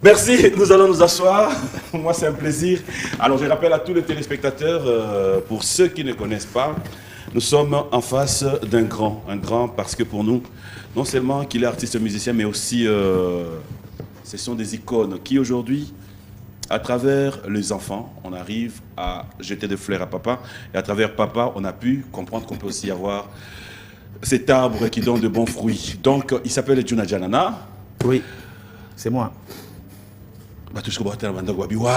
Merci, nous allons nous asseoir. Moi, c'est un plaisir. Alors, je rappelle à tous les téléspectateurs, pour ceux qui ne connaissent pas, nous sommes en face d'un grand. Un grand parce que pour nous, non seulement qu'il est artiste musicien, mais aussi ce sont des icônes qui aujourd'hui, à travers les enfants, on arrive à jeter des fleurs à papa. Et à travers papa, on a pu comprendre qu'on peut aussi avoir cet arbre qui donne de bons fruits. Donc, il s'appelle Djuna Djanana. Oui, c'est moi. Waouh!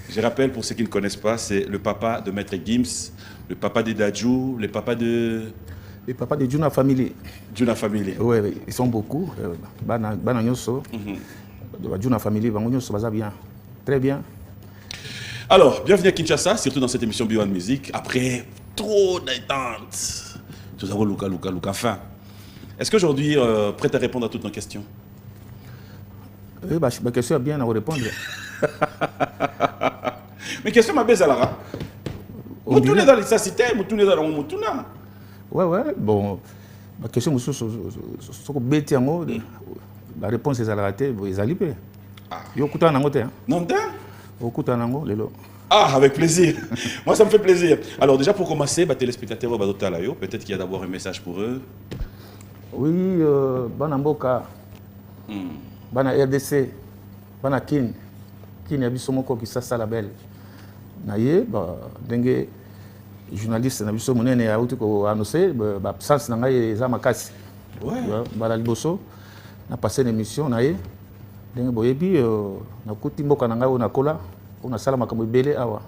Je rappelle pour ceux qui ne connaissent pas, c'est le papa de Maître Gims, le papa de Dadju, le papa de... Le papa de Djuna Family. Djuna Family. Oui, oui, ils sont beaucoup. Bana Nyoso. Djuna Family, Bangonyoso, ça bien. Très bien. Alors, bienvenue à Kinshasa, surtout dans cette émission Bio Musique. Après trop d'attentes, tout ça, Luka, fin. Est-ce qu'aujourd'hui, prêt à répondre à toutes nos questions? Oui, ma question est bien à vous répondre. Mais question ma baisse à la Moutouna dans les cité, Moutouna dans le Moutouna. Ouais, bon, ma question est la réponse est à la raté, vous allez payer. Yo kuta nango te. Non, kuta nango lelo. Ah, avec plaisir. Moi, ça me fait plaisir. Alors, déjà, pour commencer, téléspectateurs, peut-être qu'il y a d'abord un message pour eux. Oui, Bana Mboka, Bana RDC, Bana Kin Yabisomoko qui s'est la belle. Naye, dengue journaliste Nabiso Mounene a annoncé, absence Nangaye Zamakasi. Ouais. Bala Liboso, on a passé une émission, naye, dengue Boyebi, na kuti Mboka Nangaye na Kola, on a salama comme belé awa.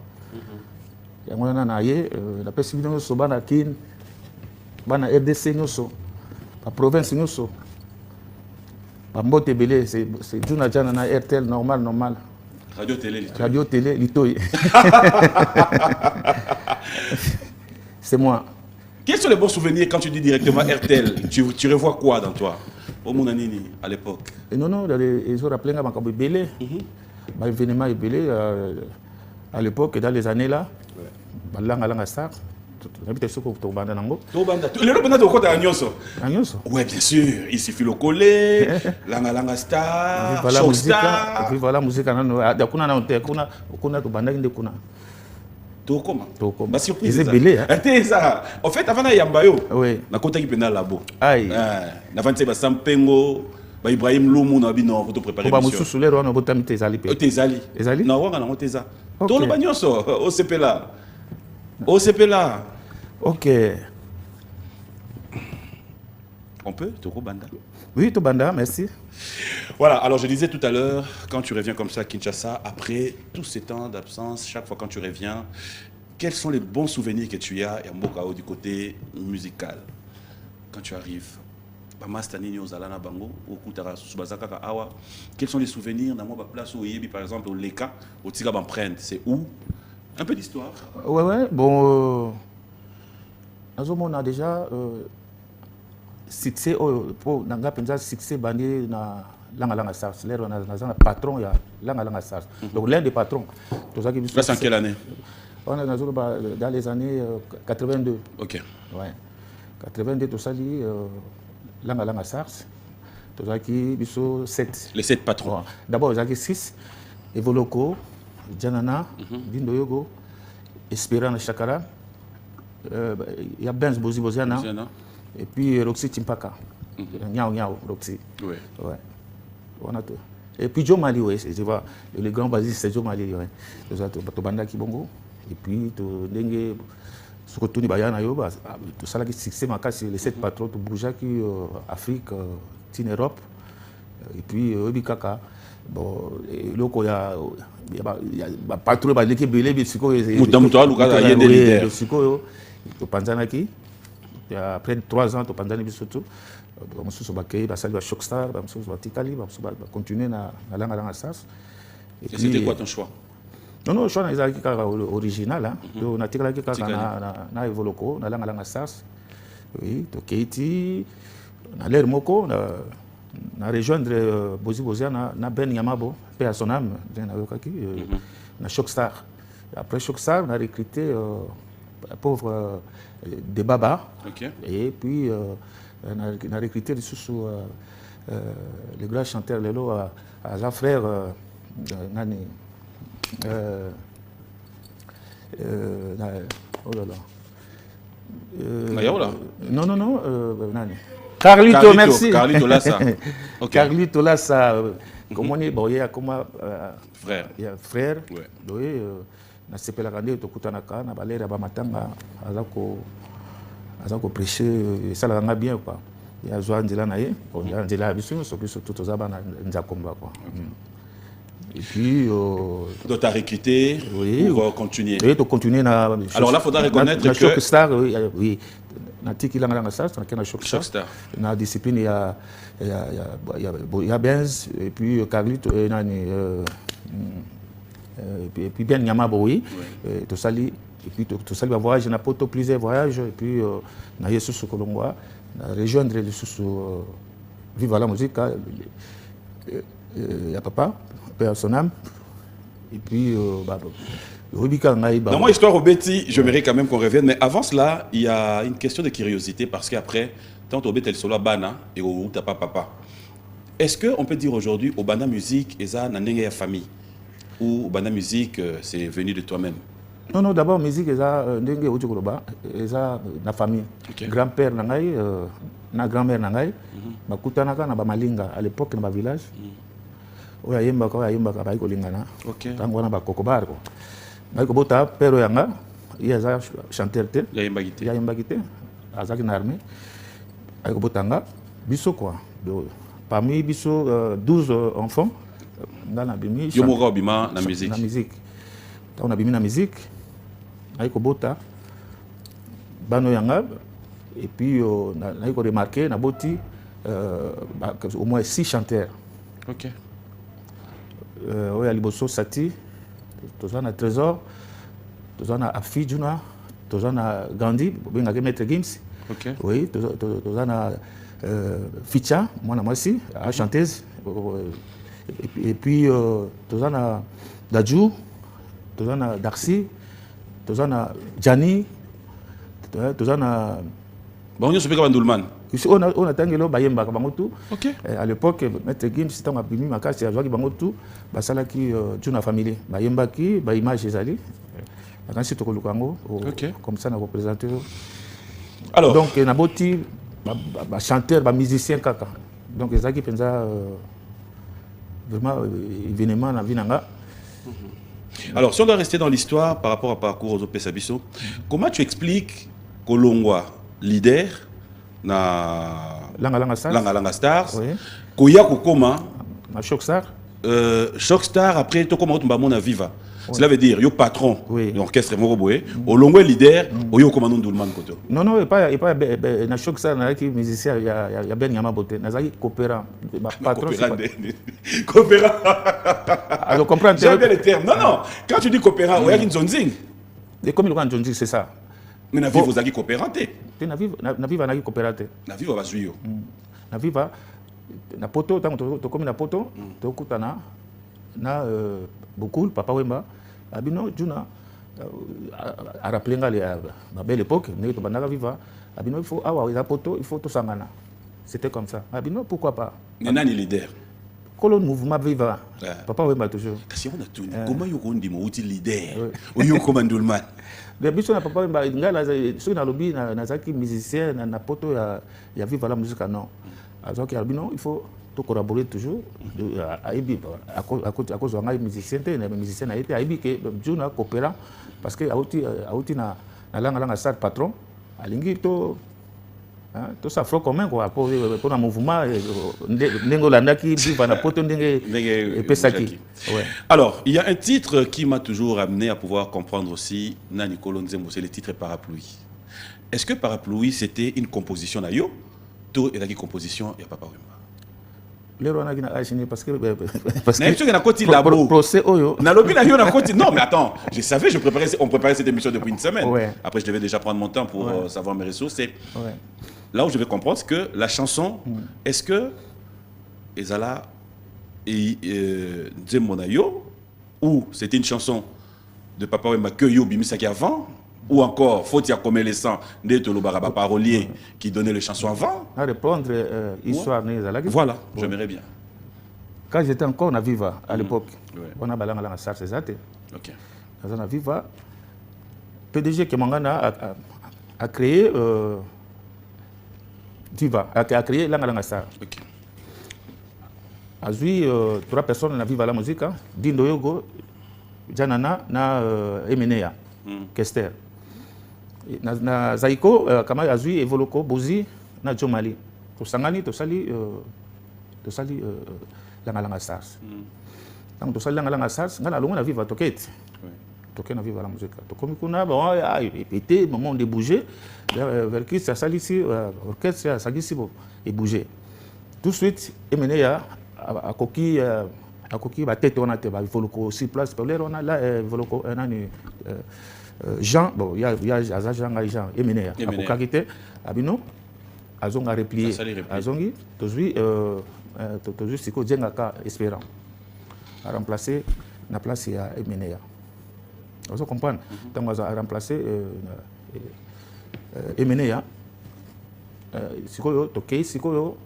Yangona naye, la personne so Bana Kin, Bana RDC Nyoso. La province, nous sommes. C'est Djuna Djanana RTL, normal. Radio Télé, Litoy. C'est moi. Quels sont les bons souvenirs quand tu dis directement RTL? Tu revois quoi dans toi? Au Mounanini, à l'époque? Non, ils ont rappelé que je belé. L'événement est belé à l'époque, dans les années là. Langa Star. Oui, bien sûr. Il suffit le coller, Langa Star, Showstar. Viva la musique. Bah, surprise. C'est belé. En fait, avant Yambayo, oui. Na kota ki pena labo. Aïe. Na vante ba Sampengo, ba Ibrahim Loumou na bino pour te préparer l'émission. Ba mususu lero na botamite ezali pe. Ezali. Na wanga na ngoteza. To lo banyoso OCP là. Ok. On peut, Toko Banda? Oui, Toko Banda, merci. Voilà, alors je disais tout à l'heure, quand tu reviens comme ça à Kinshasa, après tous ces temps d'absence, chaque fois quand tu reviens, quels sont les bons souvenirs que tu as à Mbokao du côté musical? Quand tu arrives, quels sont les souvenirs dans ma place où par exemple au Leka, au Tigab Empreinte? C'est où? Un peu d'histoire. Ouais, bon. On a déjà succès pour Nanga Penza succès bandé na Langa Sars. Là, on a patron ya Langa Sars. Donc l'un des patrons. Ça c'est en quelle année? On a dans les années 82. Ok. Ouais. 82 tout ça dit Langa Sars. Tout ça qui biso 7. Les 7 patrons. Ouais. D'abord il y a 6 Evoloko, Djanana, Bindoyogo, Espérance Chakara. Il y a Benz Boziana et puis Roxy Timpaka. Niao, Roxy. Oui. Ouais. On a tout. Et puis Joe Mali, oui, je vois, le grand basiste c'est Joe Mali. Ouais. Tu banda Kibongo. Et puis tu dengue, ce que tu dis, tout ça là qui succès, les 7 patrons, tu bouges qui Afrique, Europe. Et puis Obikaka. Bon, loko ya patrouille ba l'équipe belé bisiko to panzanaki après 3 ans to panzani bisoto bamususu bakei basali ba Shockstar bamususu batikali bamususu continuer na langa sas. Et c'était quoi ton choix? Non, choix na ezaki kaka original hein. On a tikala kaka na evoloko na langa sas. Oui, to Keiti na l'air moko na rejoindre Bozi na Ben Yamabo, paix à son âme, na Shockstar. Après Shockstar, on a recruté pauvre des Baba. Okay. Et puis on a recruté sous le grand chanteur Lelo à son frère Nani. Oh là là. Non, Nani. Carlito, merci. Carlito Lassa. Okay. Carlito Lassa, comment on est, bon, il y a comme frère. Il y a frère. Ouais. Oui, na sepela kande to kutanaka na balera ba matanga azako prêcher ça la bien quoi. Il y a joie ndila na ye, on a ndila biso surtout aux abana nzakomba quoi. Et puis donc tu as recruté pour continuer. Oui, pour continuer na. Alors là, il faudra reconnaître que Shock Star, oui. Na tiki la ngala star, na Shock Star. Na discipline il y a Benz et puis Carlito et nani et puis bien Nyamabo oui. Tout ça et puis tout ça va voyager na poto plusieurs voyages et puis na Yesu Kolongwa na rejoindre le sous Viva la musique il y a papa père son âme et puis dans mon histoire au Betty, j'aimerais quand même qu'on revienne, mais avant cela, il y a une question de curiosité parce qu'après, tant au Betty, elle solo bana et au tapa papa. Est-ce qu'on peut dire aujourd'hui au bana musique et ça n'a pas famille ou au bana musique c'est venu de toi-même? Non, d'abord musique et ça n'engue au Tchokoloba et ça na famille. Grand-père nangai, na grand-mère nangai, bakutanaka na bamalinga à l'époque na ba village. Oya yemba ka ba kolingana. Tango na ba kokobar ko. Ngai ko bota pero yanga iya za chanteur te ya yemba gite azaki na armée ay ko botanga biso quoi parmi biso 12 enfants ngana bimi yo moko bima na musique on a bimi na musique ay ko bota bano yanga et puis na ko remarquer na boti au moins 6 chanteurs. OK. Oya liboso Sati tous on a Trésor, tous on a Afidjuna, tous on a Gandhi, bien avec Maître Gims. OK. Oui, tous on a Ficha, moi aussi, à chanteuse. Et puis tous on a Dadju, tous on a Darcy, tous on a Gianni, tous on a. Bon, on se fait comme Ndoulman. On a tangelo bayemba bangotu. OK. À l'époque Maître Gims c'était un bimi makasi azwaki bangotu basala ki tuna famille bayemba ki ba image ezali. Quand c'est to kolukango comme ça na représenter. Alors donc na boti ba chanteur ba musicien kaka. Donc ezaki penza vraiment événement na vinanga. Alors si on doit rester dans l'histoire par rapport à parcours aux Opesabiso, comment tu expliques Kolongwa leader na Langa Stars koya kokoma na Shock Star Shock Star après to koma tumba mona Viva cela veut dire yo patron l'orchestre moko boye olongo leader oyo koma Ndoulman koto non et pas na Shock Star na ki musicien ya Ben Nyama Bote na zaki coopérant patron coopérant alors comprendre j'aime bien le terme non quand tu dis coopérant oya ki nzonzing et comme le grand nzonzing c'est ça. Mais na Viva ozaki coopéranté. Na Viva na coopéranté. Na Viva bazuyo. Na Viva na poto tango to komi na poto to kutana na beaucoup papa Wemba abino juna a rappelé la belle époque ne to bandaka Viva abino il faut avoir la poto il faut to sangana. C'était comme ça. Abino pourquoi pas. Nani leader. Colon mouvement Viva. Papa Wemba toujours. Kasi on a tout. Comment yo kondi mo uti leader. Oyo Ndoulman. Les biso na papa Wemba ngala so na lobby na zaki musicien na poto ya Viva la musique non. Alors qu'il albino il faut to collaborer toujours aibi à cause on a musicien na musicien a été aibi que juna coopérant parce que auti na langa star patron alingi to tout ça front commun quoi pour un mouvement ndengolanda Viva na poto ndenge pesaki. Alors il y a un titre qui m'a toujours amené à pouvoir comprendre aussi Nani Kolonzembo, c'est le titre Parapluie. Est-ce que Parapluie c'était une composition na yo to et la composition ya Papa Wemba? Parce que procès oyo na lobby na yo na koti non mais attends je savais on préparait cette émission depuis une semaine après je devais déjà prendre mon temps pour savoir mes ressources là où je vais comprendre c'est que la chanson est-ce que ezala et Nzembo na yo ou c'était une chanson de Papa Wemba que yo bimisaki avant Ou encore, faut-il comme les sons de Tolobaraba parolier qui donnait les chansons avant? À répondre, histoire, voilà, j'aimerais bien. Quand j'étais encore à Viva, à l'époque, on a balangué à SARS, c'est ça. Ok. Dans la Viva, PDG Kemangana a créé Viva, a créé Langalanga Star. Ok. A vu 3 personnes dans Viva la musique, Dindo Yogo, Janana, na Emenea, Kester. Na Zaiko, Kama Azui, Evoloko, Bozi, na Jomali. To Sangani, to Sali Langalanga Stars. Donc to Sali Langalanga Stars, na longa na Viva Toket. Toquer na Viva la musique. To comme kuna ba répéter moment de bouger vers qui ça sali ici orchestre ça ici et bouger. Tout de suite Emenea a coquille ba tête on a te ba Voloko aussi place pour on a là Voloko nani Jean, bon, il y a Jean Emenea. A Kokakite, Abino, Azonga replié. Azongi, Tozui, Siko Djengaka Espérant. A remplacé la place à Emenea. Vous comprenez? Donc, on a remplacé Emenea. Siko Tokei, Siko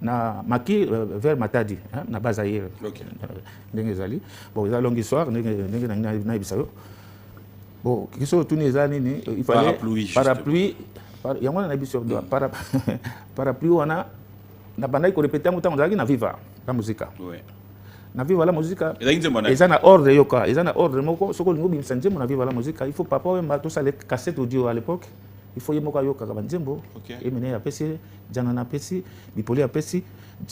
na maki vers Matadi, na Bazaïre. Ndengezali. Bon, il y a une longue histoire, bon, qui sont tous les années, il fallait parapluie. Il y a un habit sur parapluie, on a bandai qu'on répétait en temps na Viva la musique. Na Viva la musique. Ils ont ordre yoka, ils ont ordre moko, ce que nous bimsanje na Viva la musique, il faut pas même tout ça les cassettes audio à l'époque. Il faut yemoka yoka kabanjembo. Emene ya pesi, janana pesi, bipoli ya pesi.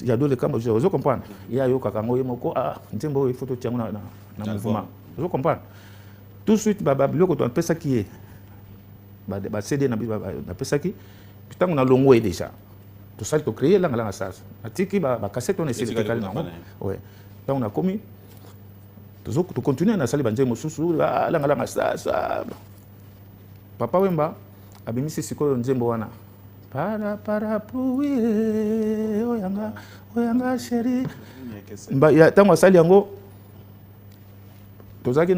Il y a d'autres cas, vous comprenez. Il y a yoka kango yemoko njembo il faut tout tiango na mouvement. Vous comprenez. Tout de suite, le côté de qui est CD na Pesaki, putain on a long way déjà. Tout ça, tu créé là, la SARS. A tiki cassette on essaie de caler non. Ouais. Là on a commis. Tu continues à salir banjé mosusu là la SARS. Papa Wemba abimisi siko njembo wana. Para pluie oyanga chéri. Ba ya tango sali yango tozaki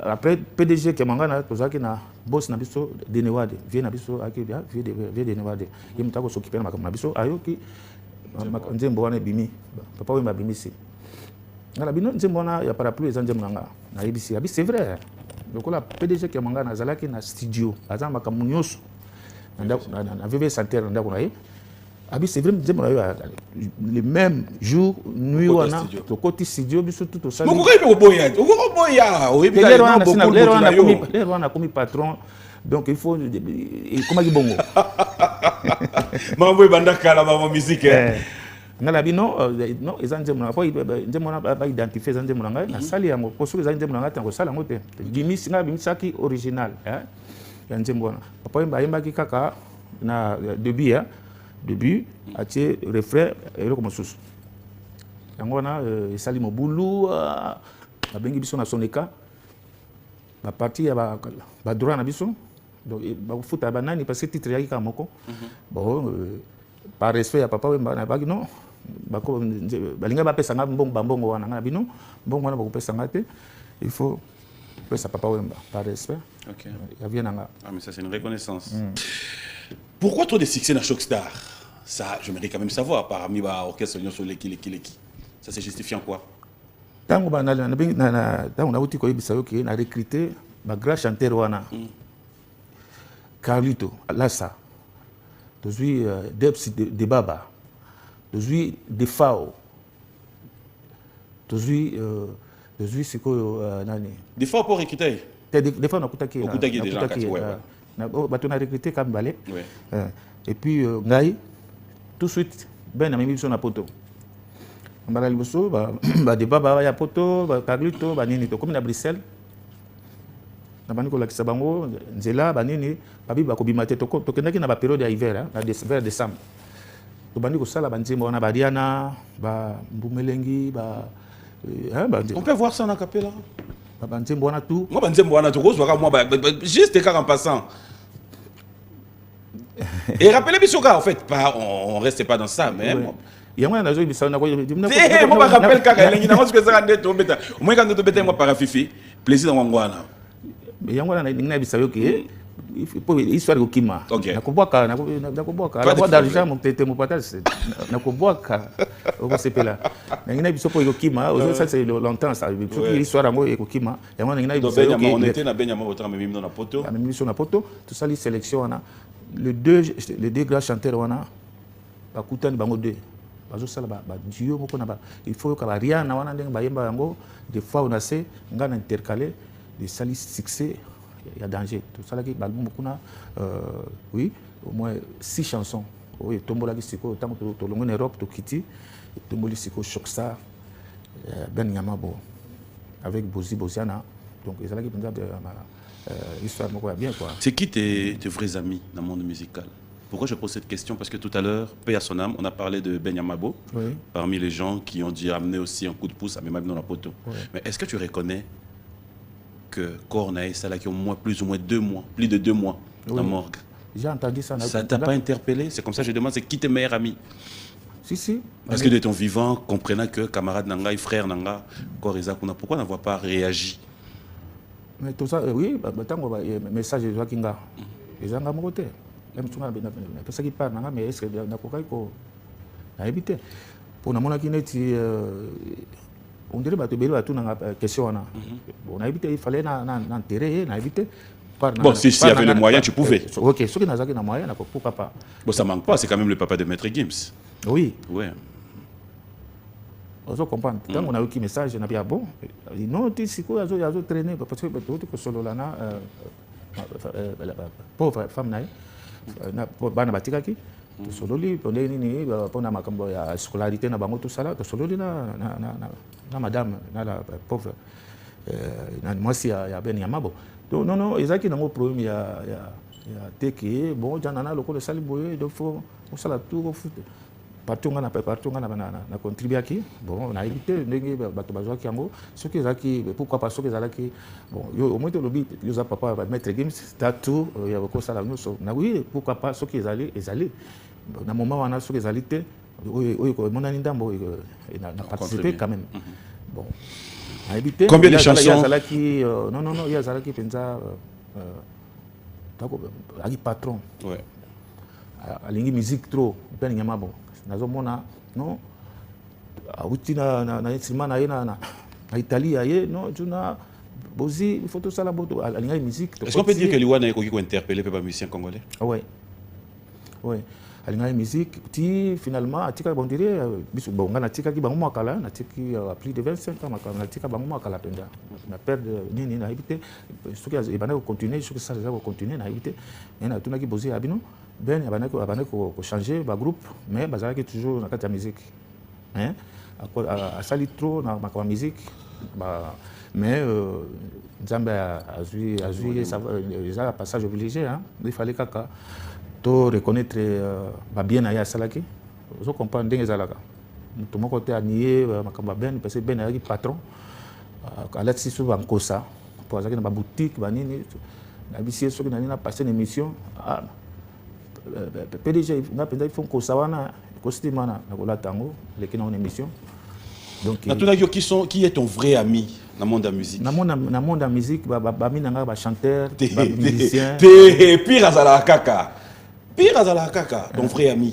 après PDG Kemangana tozaki na boss na biso Denewade vie na biso aki vie Denewade yimtako s'occuper na makambo na biso ayoki nzembo wana bimi papa Wemba bimisi ngala bino nzembo wana ya parapluie za nzembo nga na ibisi abi c'est vrai donc la PDG Kemangana zalaki na studio aza makambo nyonso na VV Santerre ndako na ye abi c'est vrai le même jour nuit wana to koti studio biso tout ça beaucoup boya les wana comme patron donc il faut comment bongo mambo bandaka la ba musique ngala bino non ezanje mona po njemona ba identifier ezanje mona ngai na sali yango ko so ezanje mona ngai tango sala ngote gimisi nga bimisaki original ya njemona papa yembaki kaka na début à tirer refrain et le comme sous yango na esali mobulu ba bengi biso na soneka ba partie ya ba droit na biso donc ba futa ba nani parce que titre yaki ka moko bon par respect ya papa Wemba na bagi non ba ko balinga ba pesa nga mbongo wana nga bino mbongo wana ba ko pesa nga te il faut pesa papa Wemba par respect. OK. Ya vient nga. Ah mais ça c'est une reconnaissance. Pourquoi trop de succès dans Shockstar? Ça, j'aimerais quand même savoir, parmi les orchestres sur les qui. Ça se justifie en quoi? Tant qu'on a outil qui a recruté un grand chanteur wana Carlito, Lassa, aujourd'hui Debs de Baba, aujourd'hui de Fao, aujourd'hui c'est quoi nani? Des Fao pour recruter? Des Fao on a coutaki déjà. On a recruté Kambale. Et puis Ngai. Tout de suite, ben ami biso na poto. Mbala liboso ba débat ba ya poto, ba Carlito, ba nini to comme na Bruxelles. Na bani ko la kisabango nzela ba nini ba bi ba ko bimate to kendaki na ba période ya hiver na vers décembre. To bani ko sala ba nzembo na ba Diana, ba Mbumelengi, ba on peut voir ça na capella. Ba nzembo na tout. Moi ba nzembo na to ko zo ka moi juste en passant. Et rappelez-moi, en fait, on ne reste pas dans ça, mais Il y a un nazo qui s'en a quoi. Moi, je rappelle quand il y a un que ça a été tombé. Moi, quand tu es moi parafifi, plaisir dans mon guana. Mais il y a un qui n'a pas savé que histoire de Kima. Na kuboka, na kuboka. La boîte d'argent, mon tété, mon patate, na kuboka. On va se peler. Na ngina biso po Kima. Ça c'est longtemps ça. L'histoire en gros Kima. Il y a un ngina biso. On était na Benyama autant même dans la poto. Même sur la poto. Tout ça les sélections on a. Les deux grands chanteurs on a. Bakutani bango deux. Bazo sala ba duo moko na ba. Il faut que ba rien na wana ndenge ba yemba yango. Des fois on a c'est ngana intercaler des salis succès. Il y a danger. Tout ça là qui balbum beaucoup na oui, au moins 6 chansons. Oui, Tombola qui siko tant que to longo en Europe to Kitty, Tomboli siko Shokstar, Ben Yamabo avec Boziana. Donc c'est là qui pendant histoire moko bien quoi. C'est qui tes vrais amis dans le monde musical? Pourquoi je pose cette question? Parce que tout à l'heure, paix à son âme, on a parlé de Ben Yamabo, oui. Parmi les gens qui ont dû amener aussi un coup de pouce à même dans la poteau. Oui. Mais est-ce que tu reconnais que Corna et Salah qui ont plus ou moins 2 mois, plus de 2 mois dans la morgue? J'ai entendu ça. Ça ne t'a pas interpellé? C'est comme ça que je demande, c'est qui tes meilleurs amis? Si. Parce que de ton vivant, comprenant que camarade Nanga et frère Nanga, pourquoi n'avoir pas réagi? Mais tout ça, oui, tant que message de Joaquinga, les gens à mon côté. Même si on a ça qui parle, mais est-ce que n'a évité? Pour nous, on dirait que tu as une question. On a évité, il fallait l'enterrer, on a évité. Bon, si il y avait les moyens, tu pouvais. Ok, ceux qui n'ont pas les moyens, pourquoi pas? Bon, ça ne manque pas, c'est quand même le papa de Maître Gims. Oui. Ouais. On comprend. Quand on a eu un message, on a dit ah bon, non, tu sais quoi, il y a traîné parce que tu solo là, pauvre femme na bana batikaki solo li pondé nini pona makambo ya scolarité na bango tout ça là solo li na madame na la pauvre na moi si ya Ben Yamabo. Donc non ezaki nango problème ya teki bon jana na lokolo sali boye donc faut ça la tout partout on a contribué à qui bon on a évité ndenge bato bazwa ki yango soki ezaki pourquoi pas soki ezalaki bon au moins le but yoza papa va mettre Gims tatou ya ko sala nyonso na oui pourquoi pas soki ezali na moment wana soki ezali te oyo ko monani ndambo na participer quand même bon on a évité combien de chansons ezalaki non il y a ezalaki penza tako ali patron ouais alingi musique trop Ben Yamabo nazomona no auti na instrument na Italie aye no tuna bozi il faut tout ça la boto alinga musique. Est-ce qu'on peut dire que Liwana est qui interpellé par musicien congolais? Ouais alinga musique ti finalement atika bon dire biso bon ngana tika ki bango makala na tiki plus de 25 ans makala na tika bango makala penda na perdre nini na éviter ce qui va continuer ce que ça va continuer na éviter na tuna ki bozi abino Ben abana ko changer ba groupe mais bazalaki toujours na kati ya musique hein a sali trop na ma musique ba mais Nzambe a joué ça un passage obligé hein il fallait kaka to reconnaître ba bien na ya salaki vous comprenez ndenge zalaka mutu moko te anié makamba Ben parce que Ben ayaki patron alati sous bankosa pour azaki na ba boutique ba nini na bisi soki na nina passer une émission PDG il faut que ça wana costume na kola tango leki na une émission donc qui est ton vrai ami dans le monde de la musique? Dans le monde de la musique ba minanga ba chanteur ba musicien pire azala kaka ton vrai ami.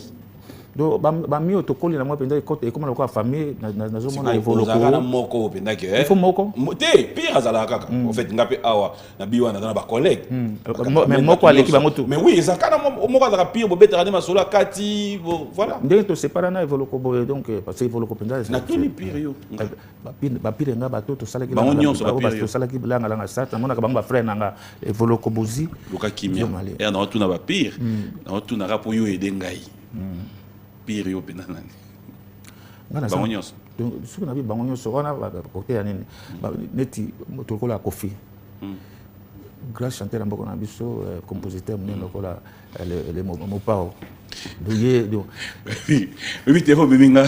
Donc ba mi otokoli na moi penza et comme la famille na zo mona évoluer moko penza que il faut moko te pire azala kaka en fait ngape awa na biwa na ba collègue mais moko aleki bango tout mais oui ça kana moko azala pire bo betera ma solo kati voilà ndenge to séparer na évoluer ko donc parce que évoluer ko penza na tout ni pire yo ba pire nga ba to salaki ba nyonso ba pire to salaki langa sa mona ka bango ba frère nanga évoluer ko bozi luka kimia et na tout na ba pire na tout na rapo yo edengai pire yo penanani bango nyonso donc ce qu'on a vu bango nyonso wana côté ya nini neti tokola Kofi grand chanteur mboko na biso compositeur mnen lokola le mopao donc oui te fo beminga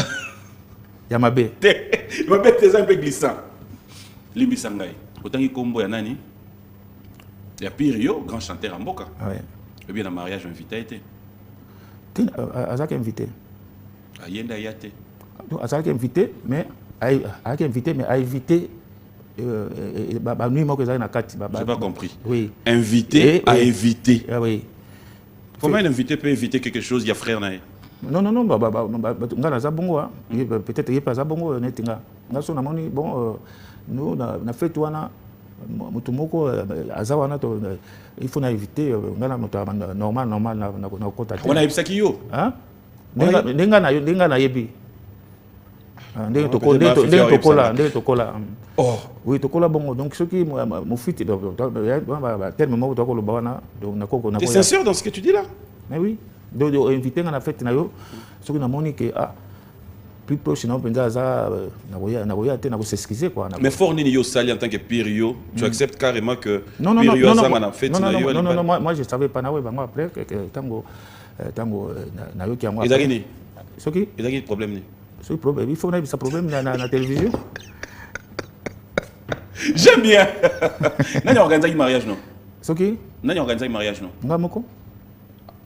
Yamabe Yamabe te un peu glissant limbisa ngai otangi kombo ya nani ya pire yo grand chanteur mboka ouais et bien le mariage invité été azaki invité ayenda yate Donc, elle a invité, mais a invité nuit moi que j'ai na kati. J'ai pas compris. Oui. Invité à éviter. Oui. Comment un invité peut éviter quelque chose? Il y a frère naï. Non, nga za bongo peut-être il pas za bongo netinga. Nga so na moni bon nous na fait wana mutu moko azawana to il faut na éviter nga na mutu normal na kota. On a ebisaki yo. Hein? Ndinga na yebi. Ndenge tokola. Oh. Oui, tokola bongo. Donc ce qui mo fiti terme moko to ko lo bawana donc na koko na. Tu es sincère dans ce que tu dis là? Mais oui. Donc invité na fête na yo ce qui na moni que plus proche na penza za na goya te na ko s'excuser quoi. Mais fort nini yo sali en tant que Pirio, tu acceptes carrément que non, Pirio ça na fête na yo. Non, moi je savais pas na we bango après que tango na yo ki yango. Ezagini. Ce qui ezagini problème ni. Ce problème, il faut na ça problème na télévision. J'aime bien. Nani organise un mariage non? Ce qui Nani organise un mariage non? Ngamoko.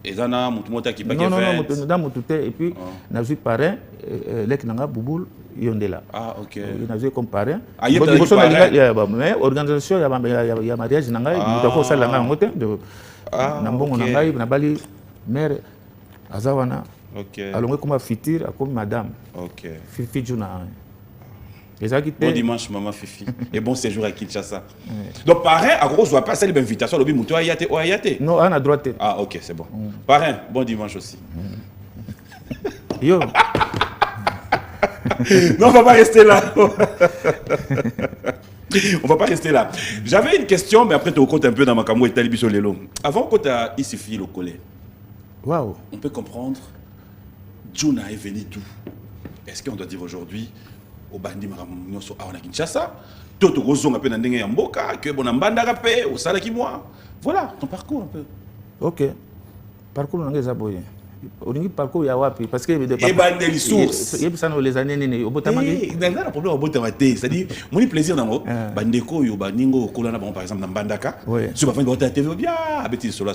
Ezana mutu mota ki ba Non, dans mon tout et puis n'a vu parrain lek nanga bouboul yondela. Ah OK. Il n'a vu comme parrain. Mais organisation ya mariage nanga mutu ko sala nanga ngote de na mbongo nanga na bali mère azawana. OK. Alors comment fitir comme madame. OK. Fifi juna. Bon dimanche, maman Fifi. Et bon séjour à Kinshasa. Donc, parrain, à gros, je ne vois pas celle l'invitation. Le bimoutou ayate ou ayate. Non, on a droit. Ah, ok, c'est bon. Parrain, bon dimanche aussi. Yo. Non, on ne va pas rester là. On va pas rester là. J'avais une question, mais après, tu comptes un peu dans ma camou et talibi sur les longs. Avant qu'on t'a ici fille le collet. Waouh. On peut comprendre. Juna est venu d'où? Est-ce qu'on doit dire aujourd'hui? Au bandi maramnyoso a Kinshasa toto rozonga pe na ndenge ya mboka que bon mbandaka pe au sala ki moi voilà ton parcours un peu. OK, parcours ngeza boye olingi parcours ya wapi parce que et bandeli source et ça les années nene obotamangi dans la problème obotamate c'est-à-dire mon plaisir dans bandeko yo baningo kolana par exemple na mbandaka sur ba fin de TV bien abeti solo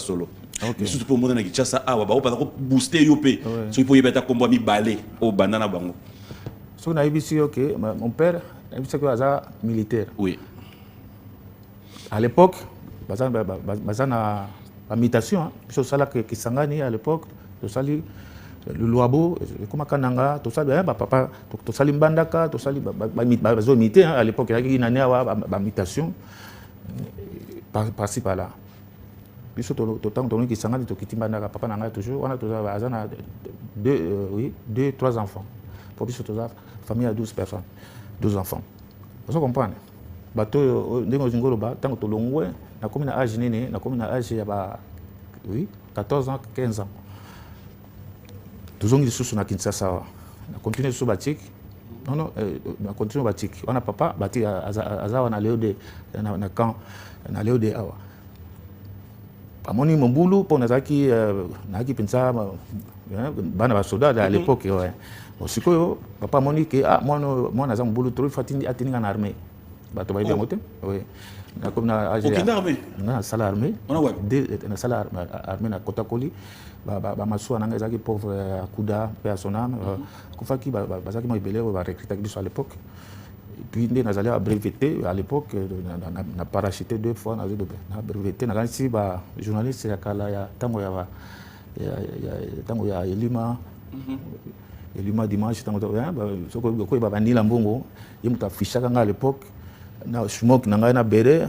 mais surtout pour mon na Kinshasa awa ba pas booster yo pe so il faut yebeta kombo mi balé au banana bango. Ce qu'on a vu ici, mon père, il était militaire. Oui. À l'époque, il y avait une mutation. Puis ça qui s'engage à l'époque, le Luabo, comme Kananga, tout ça, papa, tout ça, Limbandaka, tout ça, militaire. À l'époque, il y avait une mutation par-ci par-là. Puis tout le temps qui s'engage, papa n'a toujours, on a 2-3 enfants. Pour la famille à 12 personnes, 12 enfants. Vous comprenez? Bateau, tant que l'on a comme un âge néné, a comme un âge 14 ans, 15 ans. Toujours ils sont sur Kinshasa. On a continué sur Batik. Non, on a continué Batik. On a papa, Batik, on a Léo de camp, on a Léo de Awa. Pas mon mon boulot pour Nazaki, Naki Pinsa, Bana Soda à l'époque. Osiko papa moni que moi naza mbulu trop fatini atini en armée bato ba bien moté oui na comme na aucune armée na sala armée on a na sala armée na Kotakoli ba masua nanga ezaki pauvre Kuda personnel kufaki bazaki mo ibele ba recruter biso à l'époque et puis ndé nazali à breveté à l'époque na parachuté 2 fois na breveté na gansi ba journaliste ya kala ya tango ya Elima et lui m'a dimanche tant que quoi il va venir la mbongo il m'a affiché à l'époque na smoke na béré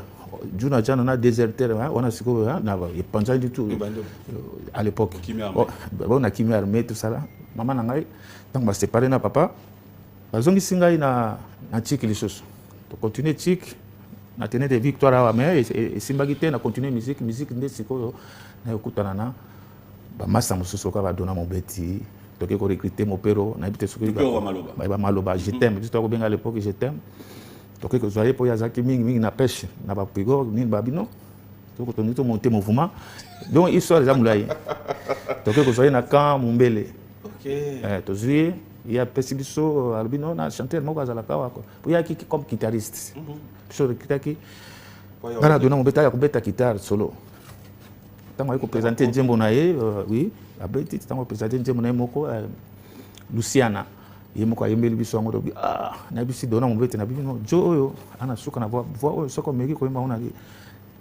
juna jana na déserteur on a siko na il pensait du tout à l'époque on a kimi armée tout ça là maman na ngai tant ba séparé na papa bazongi singai na tchik les choses to continuer tchik na tenir des victoires à mais et simbagité na continuer musique ndé siko na okutana na ba massa mususu ka ba dona mon beti donc il faut recruter mon père on a habité sur le maloba je t'aime juste au bien à l'époque je t'aime donc que soyez pour yazaki mingi na pêche na ba pigo ni babino donc on est monter mouvement donc histoire za mulai donc que soyez na camp mumbele OK to zuie il y a pesibiso albino na chanteur moko za la kawa ko pour ya qui comme guitariste sur le kitaki ngana dona mo beta ya kubeta guitare solo tant ko présenter Njembo na ye oui abeti tant ko présenter Njembo na ye moko Luciana ye moko ayembeli biso yango tobi na bisi dona mobete na bibi no jo oyo ana suka na voix oyo soko meki ko yemba ona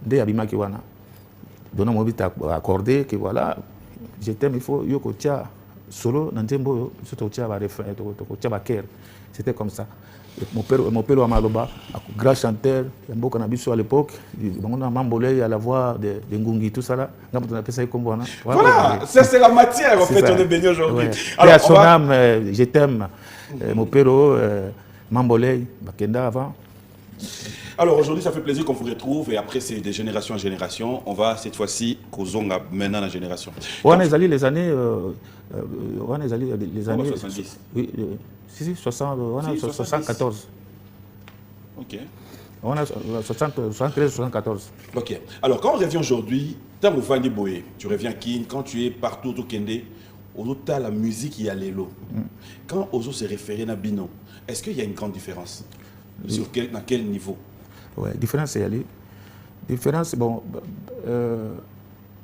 nde abimaki wana dona mobete accordé que voilà je t'aime il faut yoko tia solo na nzembo oyo surtout tia ba refrain to tia ba cœur c'était comme ça mon père Amaloba grand chanteur ya mboka na biso à l'époque bango na Mambolé à la voix de Ngungi tout ça là ngapo na pesa ikombo wana voilà ça c'est la matière en fait on est baigné aujourd'hui alors son âme je t'aime mon père Mambolé bakenda avant. Alors aujourd'hui, ça fait plaisir qu'on vous retrouve et après c'est de génération en génération, on va cette fois-ci Kozonga maintenant la génération. On a les années les années 70. Oui, si 60 on a 74. OK. On a 73 74. OK. Alors quand on revient aujourd'hui, tant que Vandi Boye, tu reviens Kin, quand tu es partout au Kende, Ozo t'as la musique il y a l'élo. Quand Ozo se référait à Bino, est-ce qu'il y a une grande différence? Dans quel niveau? Ouais, différence c'est aller. Différence bon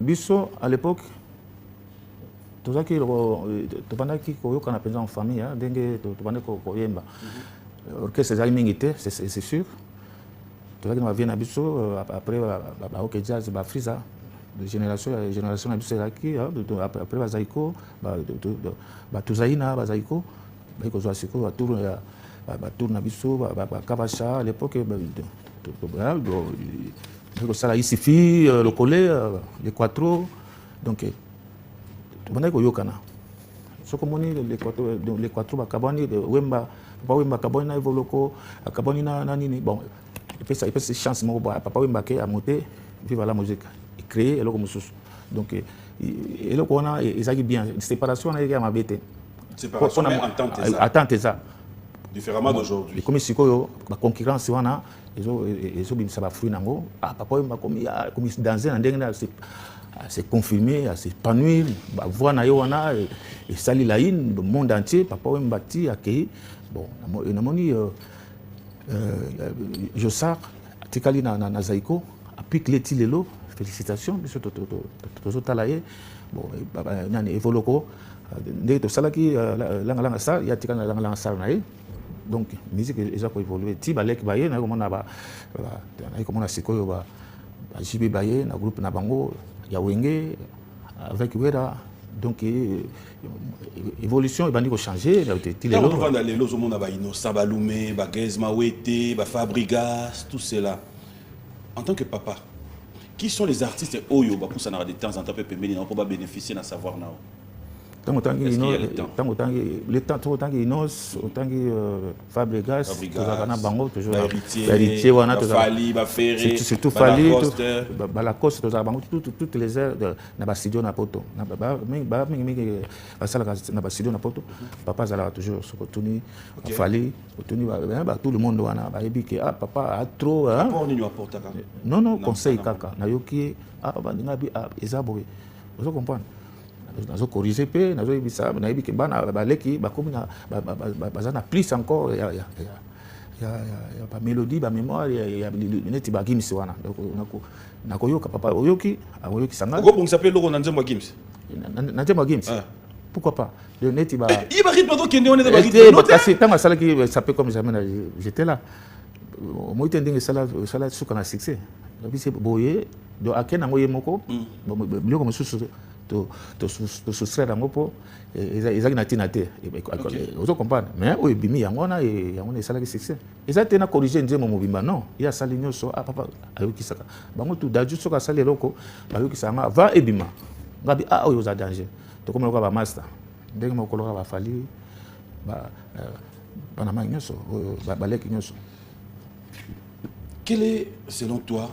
biso à l'époque tout ça qui pendant qui koyoka na penza en famille hein ndenge to pendant ko yemba orchestre za mingité c'est sûr tout ça qui va venir na biso après ba OK jazz ba frisa de génération na biso qui après ba zaiko ba tuzaina ba zaiko ba ko zo siko ba tour na biso ba kabasha à l'époque ça là il suffit le collet les quattro donc tubana ko yokana soko moni les quattro ba kabani wemba kabani na evoloko kabani na nini bon et puis ça chance mo papa wemba ke a monter vive la musique et créer eloko mususu donc eloko on a ezaki bien séparation na ya mabete séparation attente ça différemment d'aujourd'hui. Comme si la concurrence wana ezo bimisa ba fruit nango papa wemba comme danser na ndenge na c'est confirmé à s'épanouir ba voix na yo wana et sali la le monde entier papa wemba ti accueilli bon na moni Josar tikali na Zaiko applique les lelo félicitations biso to talaye bon nani evoloko ndenge to salaki langa sa ya tikana langa sa na ye donc musique eza ko évoluer ti balek baye na komona ba na komona sikoyo ba jibe baye na groupe na bango ya wenge avec Wera donc évolution bandi ko changer ti lelo on va dans les lots monde ba Innocent Balume ba Gezma Wete ba Fabrigas tout cela en tant que papa qui sont les artistes oyo ba pour ça na de temps en temps peut pas bénéficier na savoir na le temps Inos autant que Fabregas tozana bango toujours héritier wana Fali ba Ferré surtout Fali ba la coste tozana bango toutes les heures na ba studio na poto na ba mingi basala na ba studio na poto papa zala toujours sokotuni Fali otuni ba tout le monde wana ba ebike papa a trop hein non conseil kaka na yoki papa ngabi ezabo vous comprenez nazo corriger pe nazo ibisa na ibike bana baleki bakomi na bazana plus encore ya ba mélodie ba mémoire ya neti ba gims wana donc nakoyoka papa oyoki sanga ko bon s'appelle loko na nzembo gims na nzembo gims pourquoi pas de neti ba il va rythme donc kende on est dans rythme parce que tant ça qui s'appelle comme jamais j'étais là moi tending sala suka na succès donc c'est boye do akena ngoye moko biloko mosusu to soustraire yango po ezaki na tina te ozo comprendre mais oyo bimi yango na yango na esalaki succès eza te na corriger nzembo mobimba non ya sali nyonso papa ayokisaka bango tu daju soka sali eloko bayokisa yango va ebima ngabi oyo oza danger tokomi lokola ba master ndenge mokoloka bafali bana mai nyonso baleki nyonso. Quel est selon toi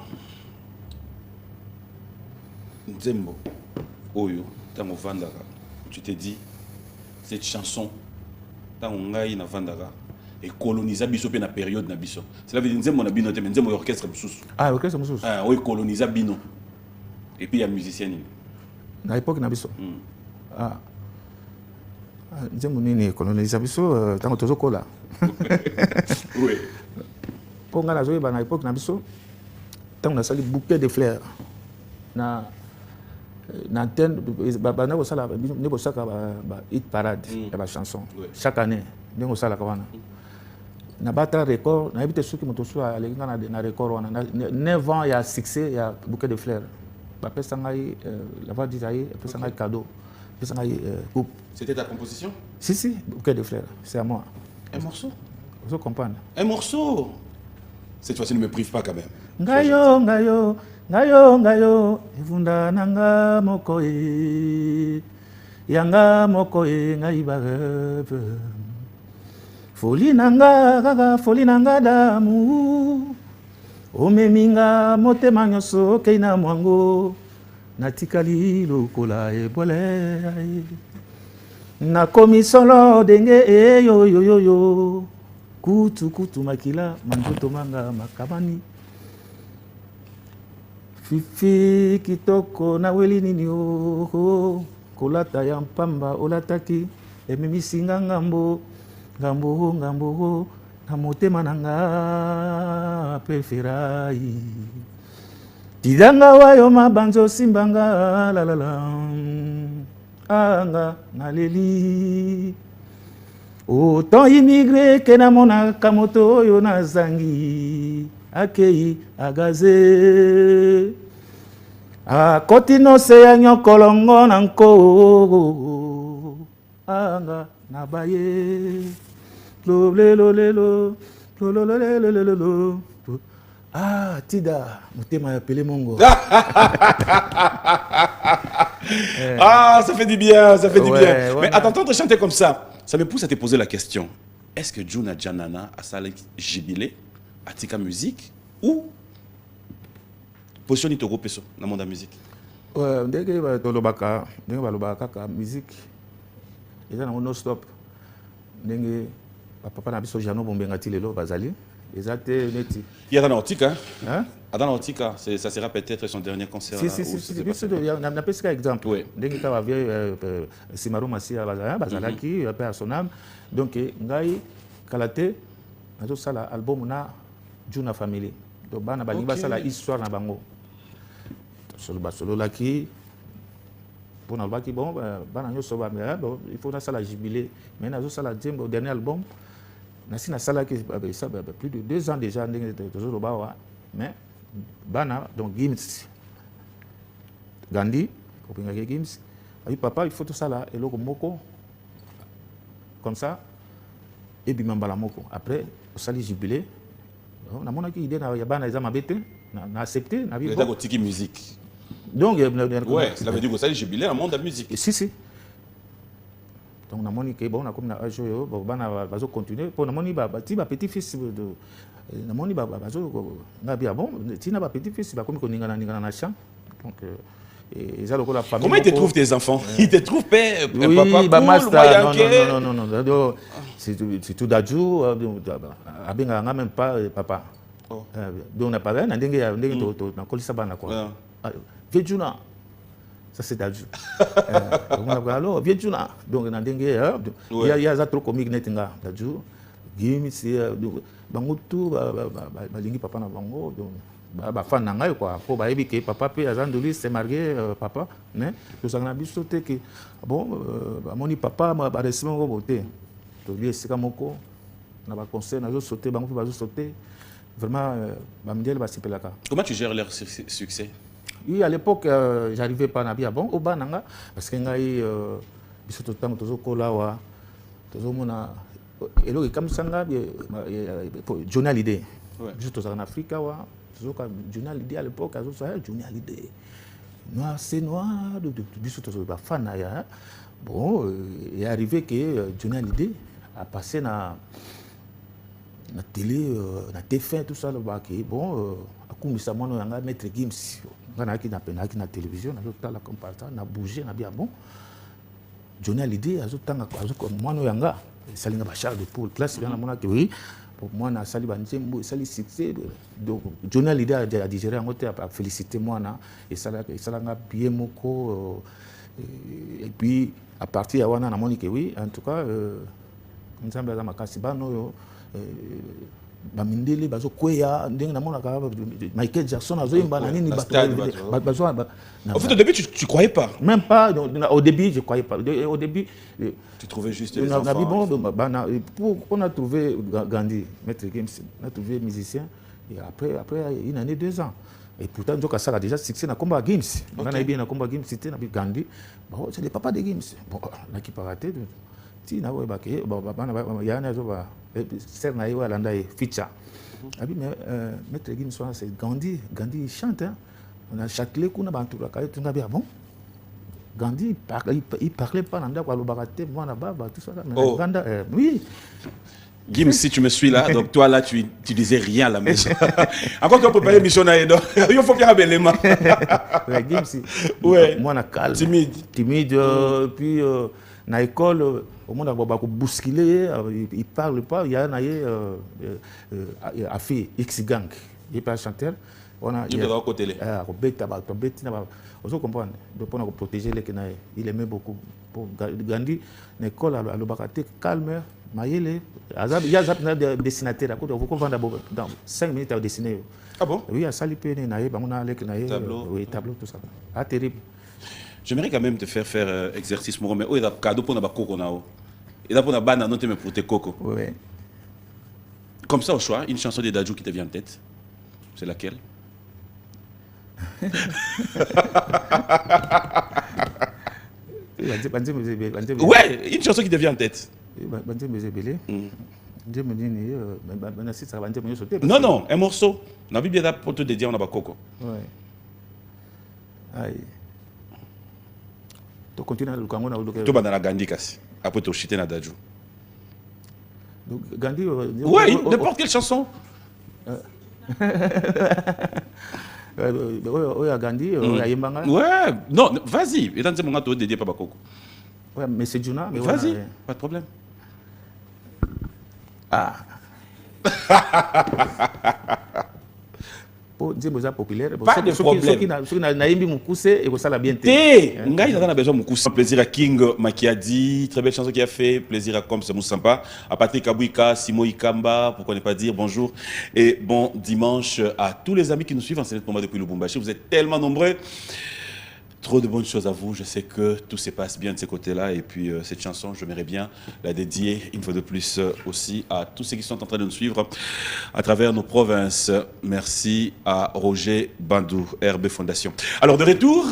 nzembo oyo tango vandaka tu te dis cette chanson tango ngai na vandaka et colonisa biso pe na période na biso cela veut dire nzembo na bino te mais nzembo orchestre mususu orchestre mususu oyo colonisa bino et puis il y a musicien na époque na biso nzembo nini colonisa biso tango tozokola oui ponga na zoyeba na époque na biso tango nasali bouquet de fleurs na l'antenne, hit parade, la chanson. Chaque année, nous avons ça. Na bata record, na habité ceux qui m'ont tous à na record, 9 ans, il y a succès, il y a bouquet de fleurs. Après ça, la voix d'Isaïe, après ça, cadeau. Après ça, coupe. C'était ta composition? Si, bouquet de fleurs, c'est à moi. Un morceau? Vous comprenez? Un morceau? Cette fois-ci, ne me prive pas quand même. Ngayo, evunda nanga mokoe, yanga mokoe ngaibarebe. Foli nanga damu, omeminga motema nyonso keina mwango, natikali lokola ebole. Nakomi solo denge yo, kutu makila manjoto manga makabani. Fifi kitoko na weli nini o, kolata ya mpamba olataki, emimisinga ngambo, na motema nanga preferai. Tidanga wayo mabanzo simbanga la anga naleli. Autant immigré ke na mona kamoto yo na zangi, akei agaze. Akoti no se ya nyokolongo na nko, anga nabaye. Ah, Tida, motema ya pele mongo. Ah, ça fait du bien, ça fait du bien. Ouais, Mais à t'entendre chanter comme ça me pousse à te poser la question. Est-ce que Juna Janana a sa jubilé à Tika Musique ou position Toro Peso dans le monde de la musique? Ouais, dès que balobaka ka musique, ils ont non stop. Dès papa na biso Jano Bombengati lelo bazali, ils étaient neti. Il y a dans l'Ortica, hein? Dans l'Ortica, ça sera peut-être son dernier concert. Si, on a pris exemple. Oui. Dès que tu as vu Simaro Massia bazalaki, après à son âme, donc ngai kalate, nazo sala album na Juna Family. Donc bana balinga sala histoire na bango. Solo laki pour na baki bon bana nyoso ba bon il faut na sala jubilé. Mais nazo sala djembo dernier album. Nasi na sala qui ça plus de 2 ans déjà toujours ba mais bana donc Gims Gandhi kopinga Gims ayi papa il faut tout ça là et loko moko comme ça et bimambala moko après au sali jubilé on a mon idée na ya bana ezama bete na accepté na bi bon tiki musique donc ouais cela veut dire que ça jubilé dans le monde de la musique. Si donc na moni ke bon na comme na ajo bon bana bazo continuer pour na moni ba petit fils de na moni bazo ngabia bon tina ba petit fils ba comme koningana na champ donc ils ont la famille. Comment ils te trouvent tes enfants? Ils te trouvent père, oui, papa, bah cool, non, c'est tout d'adjou abenga nga même pas papa. Donc on a pas na ndenge na kolisa bana quoi. Viejuna. Ça c'est d'adjou. Alors Viejuna. Donc na ndenge il y a trop comique netinga d'adjou. Gimi c'est bango tout ba lingi papa na bango donc ba fan nanga quoi pour ba ebi ke papa pe azandoli c'est marié papa né to sangana biso te que bon ba moni papa ba resimo ko boté to li esika moko na ba conseil na zo sauter bango pe ba zo sauter vraiment ba mdiel ba sipelaka. Comment tu gères leur succès? Oui, à l'époque j'arrivais pas na bien bon au bananga parce que ngai biso to tango to zo kola wa to zo mona elo comme sanga journal idée juste en Afrique wa journal idée à l'époque azo ça journal idée noir c'est noir de biso to ba fan ya bon est arrivé que journal idée a passé na télé na TF1 tout ça le ba que bon akumisa mono yanga maître Gims ngana ki na télévision na tala comme par ça na bouger na bien bon journal idée azo tanga azo mono yanga salinga ba char de poule classe bien mona que oui pour moi na sali ba nzembo sali succès donc journal idée a digéré en côté à féliciter moi na et ça nga bien moko et puis à partir ya wana na moni que oui en tout cas nzambe za makasi bano yo bamindele bazo kweya ndenge namona ka Michael Jackson azoyemba na nini bazo. En fait, au début, tu croyais pas. Même pas. Au début, je croyais pas. Au début, tu trouvais juste les enfants. On a trouvé Gandhi, Maître Gims, on a trouvé musicien. Et après une année, 2 ans. Et pourtant, ça a déjà succès dans le combat Gims. On a bien dans le combat Gims, c'était Gandhi. C'est le papa de Gims. Bon, là qui pas raté. Si na ouais baké, il y a un azoba. C'est na ouais landa feature. Abi mais Maître Gims c'est Gandhi. Gandhi il chante. Hein. On a Châtelet qu'on a bantu la caille, tout n'a bien bon. Gandhi il parlait pas nanda quoi le baraté, moi là-bas tout ça là. Oh. Gandhi, oui. Gims, si tu me suis là, donc toi là, tu disais rien à la maison. Encore tu as préparé l'émission, il faut qu'il y ait un élément. Gims, ouais. Moi, on calme. Timide. Puis, dans l'école, au monde a beaucoup bousculé, il ne parle pas. Il y a un fille X-Gang, il n'est pas chanteur. Il est à côté. Vous comprenez? Donc, on a protégé les Kenaïs. Il aimait beaucoup. Pour Gandhi, l'école, à l'Obakate, calme. Il y a des dessinateurs. Dans 5 minutes, à dessiner. Ah bon? Oui, il y a Salipé, tableau. Oui, tableau, tout ça. Ah, terrible. J'aimerais quand même te faire exercice, mais il y a un cadeau pour nous coco. Il y a un banane pour tes coco. Oui. Comme ça, au choix, une chanson de Dadju qui te vient en tête. C'est laquelle? Ouais, une chanson qui te vient en tête. Non, non, un morceau. On a vu bien pour te dédier, on a pas coco. Ouais. Aïe. Tu continues à le Congo. Tu vas dans la Gandhi, après tu chuter dans Dadju. Gandhi. Ouais, n'importe quelle chanson. Oui, Gandhi, ouais, non, vas-y. Et dans ce moment, tu vas dédier pas coco. Ouais, mais c'est Juna. Vas-y, pas de problème. Ah. Pour dire que populaire, pas de problème. Ceux qui n'aiment pas Moukousé et ça la bien été. Ngai n'a pas besoin de Moukousé. Plaisir à King Makiadi, très belle chanson qu'il a fait. Plaisir à Comme c'est Moussampa, à Patrick Abouika, Simo Ikamba, pourquoi ne pas dire bonjour et bon dimanche à tous les amis qui nous suivent en Sénat depuis Lubumbashi. Vous êtes tellement nombreux. Trop de bonnes choses à vous. Je sais que tout se passe bien de ces côtés-là. Et puis, cette chanson, j'aimerais bien la dédier une fois de plus aussi à tous ceux qui sont en train de nous suivre à travers nos provinces. Merci à Roger Bandou, RB Fondation. Alors, de retour,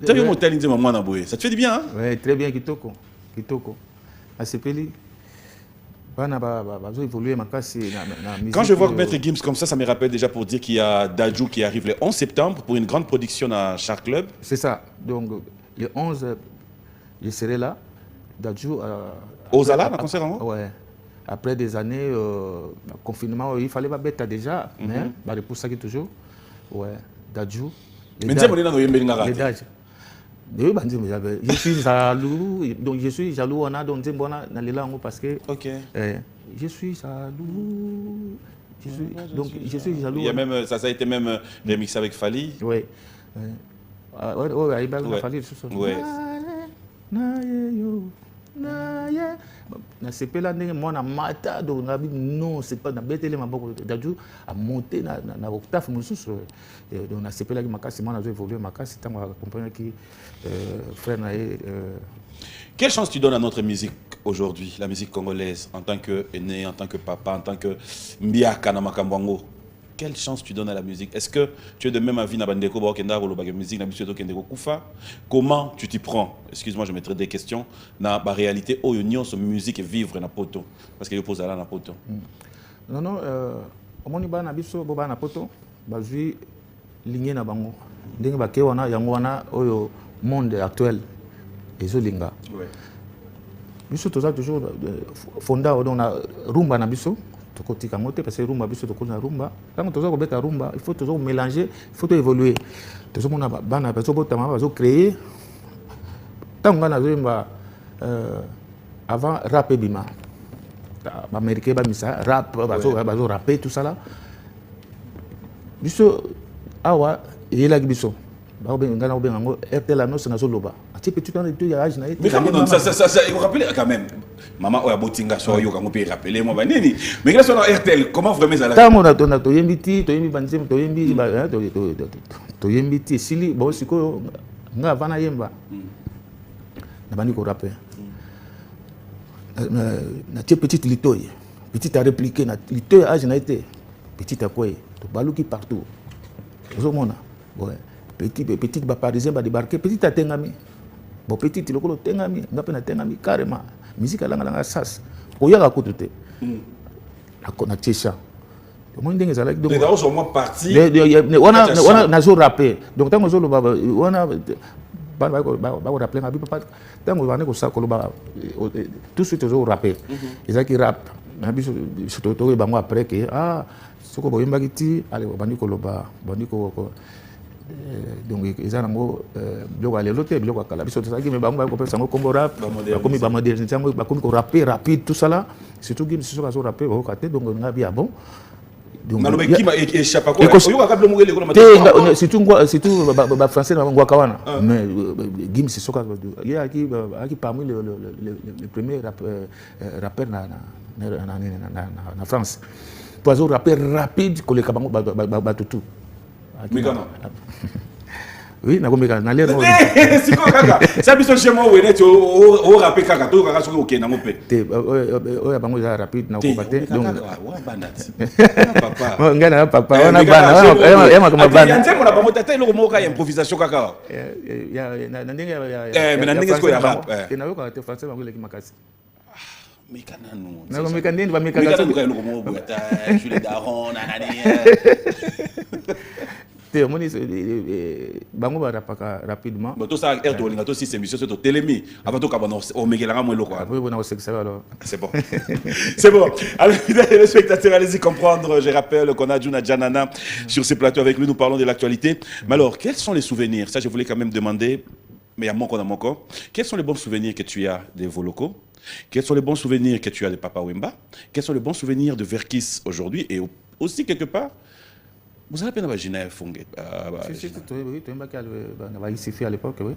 tu as vu mon talent de maman Naboué. Ça te fait du bien, hein? Oui, très bien, Kitoko. Asepeli. Quand je vois Maître Gims comme ça me rappelle déjà pour dire qu'il y a Dadju qui arrive le 11 septembre pour une grande production à Char Club. C'est ça. Donc, le 11, je serai là. Dadju. Ozala, dans le concert en haut? Oui. Après des années, confinement, il fallait pas bête déjà. Mais pour ça qui est toujours. Oui. Dadju. Mais tu sais, on est je suis jaloux, donc je suis jaloux, on a donc dans langues parce que je suis jaloux, donc je suis jaloux. Il y a même, ça a été même remixé avec Fali. Oui. Oui, Fali, oui. C'est pas là moi na mata donc non c'est pas na betele maboko Dadju a monté na octave mususu donc na c'est là que makasi moi na évolué makasi tant comprendre qui frère na Quelle chance tu donnes à notre musique aujourd'hui, la musique congolaise, en tant que aîné, en tant que papa, en tant que Mbiaka na Makambwango? Quelle chance tu donnes à la musique? Est-ce que tu es de même avis na bandeko ba okenda ko ba musique na biso to kendeko kufa? Comment tu t'y prends? Excuse-moi, je mettrai des questions na ba réalité oyo nyonso musique et vivre na poto parce que yo pose là na poto. Non omoni ba na biso bo ba na poto ba zui ligné na bango. Ndenge ba ke wana yango wana oyo monde actuel ezolinga. Ouais. Biso toza toujours fonda on a rumba na biso. Parce que rumba biso to na rumba quand tu as rumba il faut toujours mélanger il faut évoluer tout ça mona bana bazo botama bazo créer tant ngana zomba avant rap bima américain ba misa rap bazo rapper tout ça là biso awa yela biso ba ngana obenga ngo RTL no sena zo loba ati petit temps de âge na mais ça il faut rappeler quand même maman oya botinga so yo kango pe rappeler moi banini mais grâce à RTL comment vraiment ça la tamo na to yembiti to yembi banzem to yembi to yembiti sili bo siko nga vana yemba na bani ko rapper na petite litoy petite à répliquer na litoy âge na été petite à quoi to baluki partout zo mona ouais petite ba parisien ba débarquer petite à tengami bon petite lokolo tengami ngape na tengami carrément musique alanga sas oyaka kutute na tchécha moi ndenge za like donc les darons sont moins partis on a zo rapper donc tango zo lo baba on a ba rappeler ngabi papa tango ba ne ko sa ko ba tout de suite zo rapper ezaki rap na biso to ba moi après que soko boyemba kiti ale bandi ko loba bandi ko donc ils ont biloko lelo te biloko kala biso tozaki me bango ko pesa ngo kombo rap bakomi ba modernité ngo bakomi ko rapper rapide tout ça là surtout game si soka zo rapper o kate donc ngabi ya bon donc ngalo qui m'a échappé quoi yo ka kablo mugele ko na surtout ba français na ngwa kawana mais game si soka ya aki parmi les premiers rappeurs na France poiso rapper rapide ko le kabango ba tutu mais comment oui na komeka na l'air si quoi kaka ça biso chez moi ouais net au rapper kaka to kaka soki okena mo pe te o ya bango za rapide na ko bate donc wa bandat papa ngana papa wana bana ema kama bana nzembo na bango tata iloko mo ka improvisation kaka ya na ndenge mais na ndenge ko ya rap na yo ka te français bango leki makasi mikana no na komeka ndenge ba mikaka to ka iloko mo bota Jules Daron nanani te moni bango ba rapaka rapidement mais tout ça air de linga to si émission to télémi avant to ka bana o mekelanga mo eloko après on a aussi ça alors c'est bon c'est bon alors les spectateurs allez-y comprendre je rappelle qu'on a Juna Janana sur ce plateau avec lui nous parlons de l'actualité mais alors quels sont les souvenirs ça je voulais quand même demander mais à mon corps quels sont les bons souvenirs que tu as de vos locaux quels sont les bons souvenirs que tu as de Papa Wemba quels sont les bons souvenirs de Verkis aujourd'hui et aussi quelque part vous avez peine à Genève Fongue. Oui, tu m'as ici à l'époque, oui.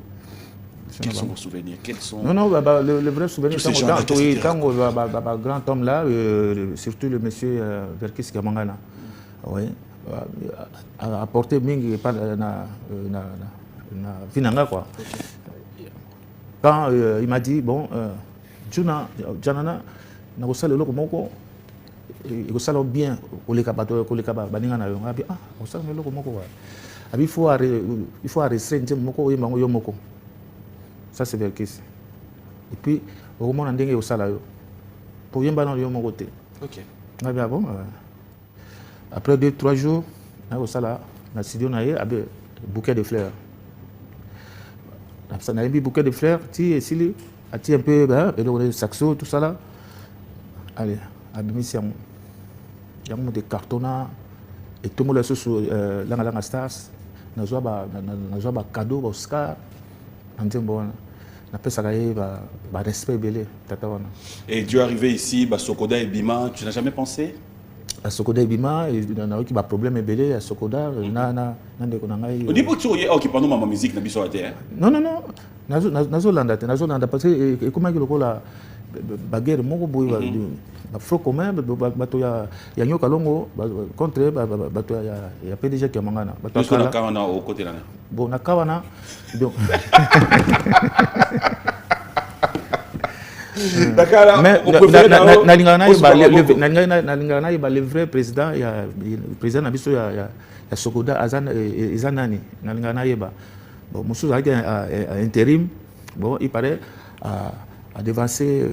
Quels sont vos souvenirs? Quels sont... Non, le vrai souvenir, quand grand homme là, surtout le monsieur Verkis Kamangana, oui, a apporté Mingi na Vinanga quoi. Quand il m'a dit, bon, Janana, n'a pas le loco moko. Il faut bien baninga na yo ngabi osala meloko moko wa abi il faut restreindre moko yemba yo moko ça c'est Verkis et puis au moment ndenge osala yo pour yemba na yo moko te OK ngabi bon après 2-3 jours na osala na studio na ye abi bouquet de fleurs ça na bi bouquet de fleurs ti esili ati un peu et le saxo tout ça là allez abimisi yango de cartona et tout le monde sous langa stars na joa ba cadeau Oscar antembo na pesa kaye ba respect belé tata wana et tu es arrivé ici ba Sokoda et Bima tu n'as jamais pensé à Sokoda et Bima et na qui ba problème belé à Sokoda na ndeko na ngai on dit que tu es occupant ma musique na biso ate non nazo landa parce que comment que lokola baguerre moko boy ba front commun bato ya nyoka longo contre bato ya PDG qui mangana bato kala kawana au côté là bon na kawana donc d'accord mais na ba le vrai président ya président na biso ya Sokoda azanani na lingana yeba bon musuza avec intérim bon il paraît à devancer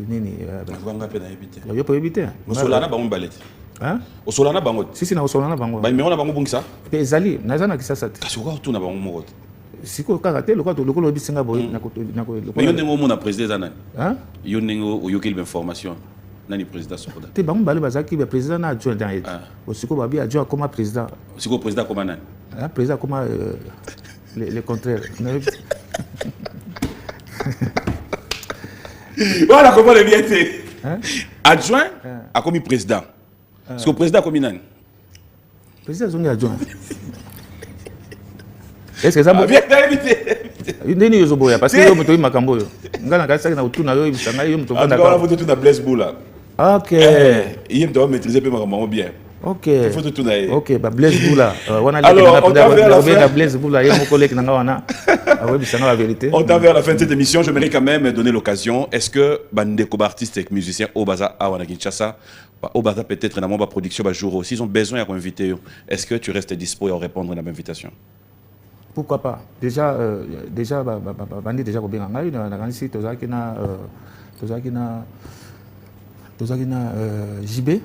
nini vanga pe na éviter yo peut éviter osolana bango balete hein osolana bango si na osolana bango ba meona bango bungisa pe ezali nazana kisasa te kasi ko tuna bango moko siko kaka te lokolo lokolo bisinga boy na mais yo ndenge mo na président zanani hein yo ndenge oyokeli information nani président Sokoda te bango bale bazaki ba président na adjoint dans été osiko babi adjoint comme président siko président comme nani hein président comme le contraire voilà comment le bien été adjoint a commis président parce que le président a commis nani président zone adjoint est-ce que ça bien évité ndeni yo zoboya parce que yo moto makambo yo ngana kasi na utuna yo bisanga yo moto vanda ka faut tout na Blaise Boula. OK il doit maîtriser peu makambo bien. OK il faut tout na. OK ba Blaise Boula wana alors on t'a vers la fin Blaise Boula yo mon collègue nanga wana ouais bisanga la vérité. On t'a vers la fin de cette émission, j'aimerais quand même donner l'occasion. Est-ce que bandeko artistes et musiciens au Baza à Kinshasa au Baza peut-être dans ma production ba jour s'ils ont besoin à inviter, est-ce que tu restes dispo à répondre à l'invitation? Pourquoi pas? Déjà, bandi déjà ko benga ngai na kanisi tozaki na JB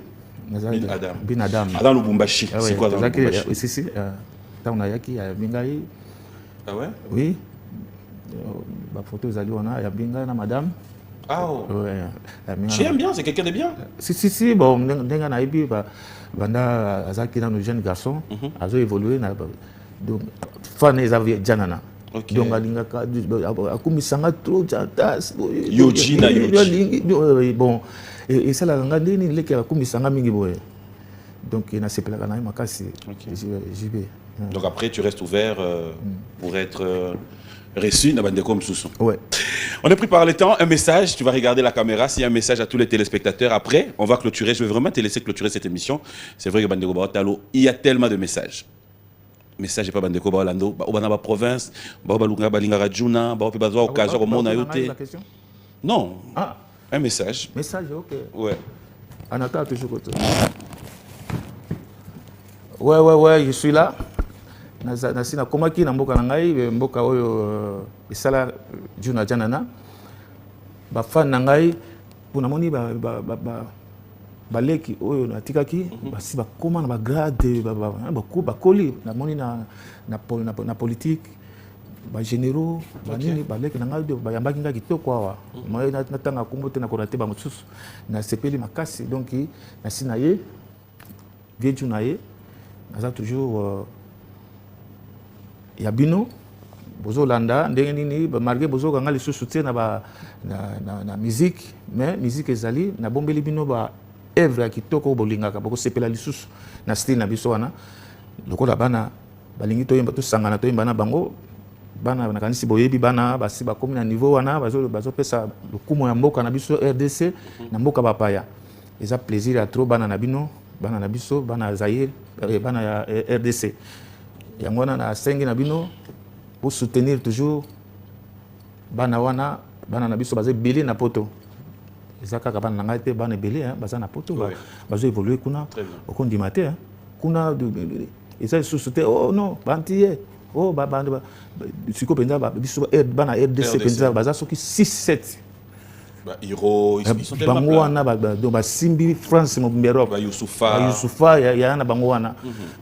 Bin Adam. Adam Lubumbashi. C'est quoi dans Lubumbashi? Si tant na yaki ya bingai. Ah ouais? Oui. Ba photo zali wana ya bingai na madame. Ah ouais. J'aime bien, c'est quelqu'un de bien. Si bon ndenga na ibi banda azaki na nos jeunes garçons, azo évoluer na donc fan ezavia janana. Donc alingaka akumisanga trop jantas. Yoji na Yoji. Bon et ça la ngandi ni leke akumisanga mingi boye. Donc il na sepelaka na makasi. JB. Donc après tu restes ouvert pour être reçu dans Bandeko Msusu. Ouais. On est pris par le temps. Un message, tu vas regarder la caméra. S'il y a un message à tous les téléspectateurs, après, on va clôturer. Je vais vraiment te laisser clôturer cette émission. C'est vrai que Bandeko Baotalo, il y a tellement de messages. Message n'est pas Bandeko Baolando, Baobana province, Baobalunga Balinga Juna, Baopibazo, Okazo, Romona Yote. Non. Ah. Un message. Message, ok. Ouais. Anaka toujours côté. Ouais, je suis là. Nasina komaki na mboka na ngai mboka oyo isala juna janana ba fan na ngai pona moni ba leki oyo natikaki basi ba koma na ba grade ba koli na moni na politique ba généraux ba nini ba leki na ngai ba yambaki ngai kitoko awa mai na tanga kumbote na korate ba mosusu na sepeli makasi donc na sina ye vie juna ye naza toujours ya bino bozo landa ndenge nini ba marqué bozo kanga les soutien na musique mais musique ezali na bombeli bino ba œuvre kitoko bolingaka boko sepela lisusu na style na biso wana lokola bana balingi toyemba to sangana toyemba na bango bana na kanisi boyebi bana basi ba komi na niveau wana bazo pesa lokumo ya mboka na biso RDC na mboka bapaya eza plaisir à trop bana na bino bana na biso bana Zaire bana ya RDC yangwana na sengi na bino pour soutenir toujours bana wana bana na biso bazé belé na poto ezaka ka bana ngai te bana belé baza na poto bazo évoluer kuna okondi maté kuna eza soutenir oh non bantier oh banda siko penza biso bana RDC penza baza soki 6 7 ba hero ils sont tellement bango wana donc ba simbi France mo Europe ba Youssoufa ya na bango wana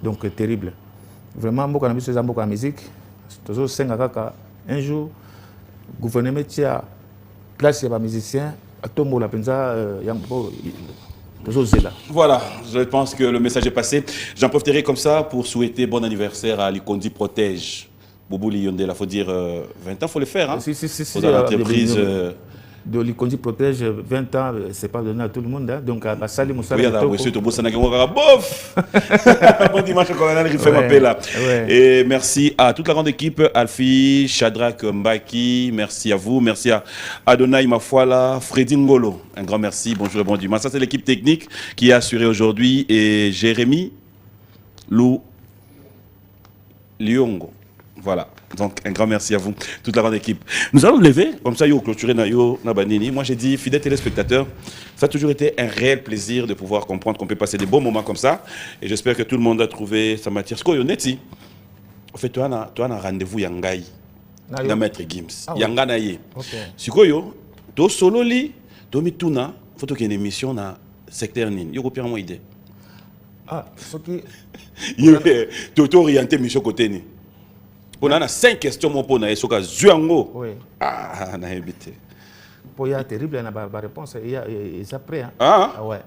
donc terrible. Vraiment, beaucoup de musique, beaucoup de musique. Toujours 5 kaka un jour, gouvernement tia place les musiciens, à tout le monde la pensa Voilà, je pense que le message est passé. J'en profiterai comme ça pour souhaiter bon anniversaire à Likondi Protège. Boubou Liyonde, il faut dire 20 ans, il faut le faire. Hein? Si, dans l'entreprise. De Likondi Protège 20 ans, c'est pas donné à tout le monde. Hein? Donc, à Sali Moussa. Oui, bof. Bon dimanche, colonel Rifé Mapela. Et merci à toute la grande équipe, Alfi, Shadrach Mbaki, merci à vous, merci à Adonai Mafuala, Freddy Ngolo. Un grand merci, bonjour et bon dimanche. Ça, c'est l'équipe technique qui a assuré aujourd'hui. Et Jérémy Lyongo. Voilà. Donc, un grand merci à vous, toute la grande équipe. Nous allons lever, comme ça, yo clôturer na banini. Moi, j'ai dit, fidèles téléspectateurs, ça a toujours été un réel plaisir de pouvoir comprendre qu'on peut passer des bons moments comme ça. Et j'espère que tout le monde a trouvé sa matière. Ce qu'on y est, en fait, tu as un rendez-vous Yangai, dans Maître Gims. Yanga na ye. Si tu as solo li, tu as mis tout na, il faut qu'il y ait une émission dans le secteur Nin. Yo copier mon idée. Ah, ce qui. Tu as orienté mission côté ni. On a 5 questions pour na esoka zuango. Oui. Ah, na évité. Pour y a terrible na ba réponse il y a après hein. Ah ouais.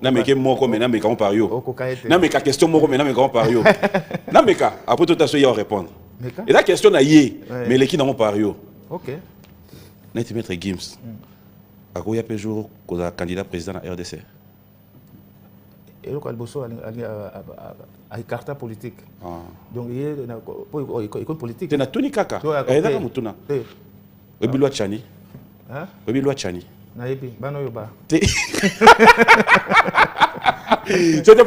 Na meke moko mena meka on par yo. Na meka question moko mena meka on par yo. Na meka après tout à ce y a répondre. Et la question na yé mais les qui n'ont par yo. OK. Na ti Maître Gims. A ko ya pe jour ko candidat président na RDC. et le Kalboso a écarté politique. Donc il y a une politique. Tu n'as tout ni kaka. Et là comme tuna. Obilwa chani. Hein? Obilwa chani. Naebi, bano yoba. C'était